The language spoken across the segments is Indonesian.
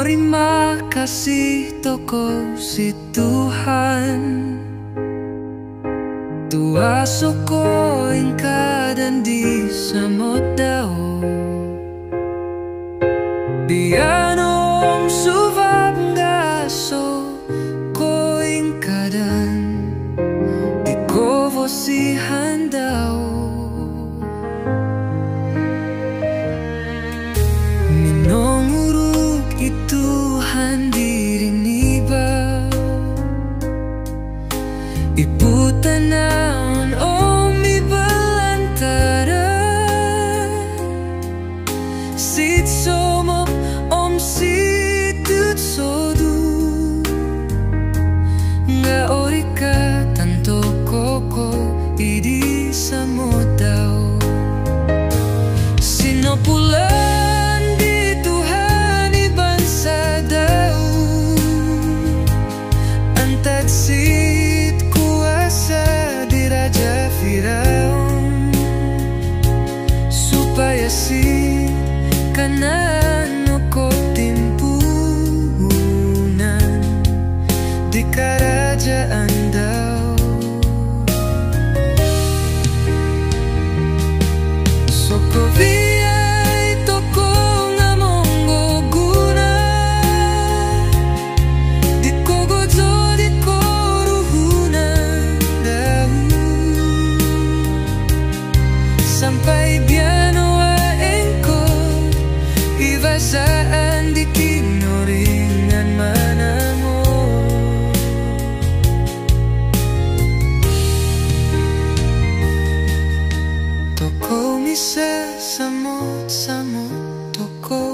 Terima kasih toko si Tuhan, Tua soko ingka dan di samodao Dianom suvab ngaso ko ingka dan di kovo si handao Minong uruk itu handiriba Iputanan om ibalantara Sit somop om situt sodu Nga orika tanto koko idi samodao Sinopulan di Tuhan ibansa dao Antad sit kuasa di Raja Firaun Supaya si kanano ko timpunan di kerajaan daw Soko viyay toko nga monggo guna di ko gozo di ko ruhunan daw Sampai biano aengko Ibasaan di tinuringan manamo Toko misa samot toko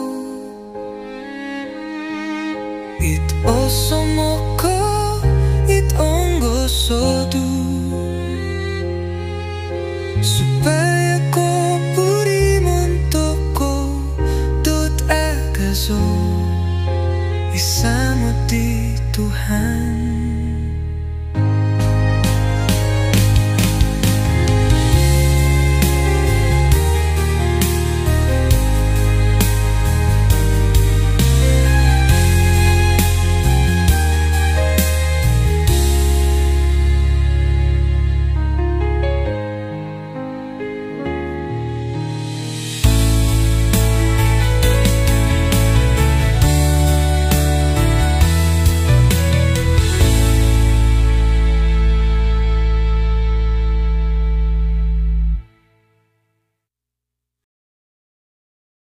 It osomoko it ongo so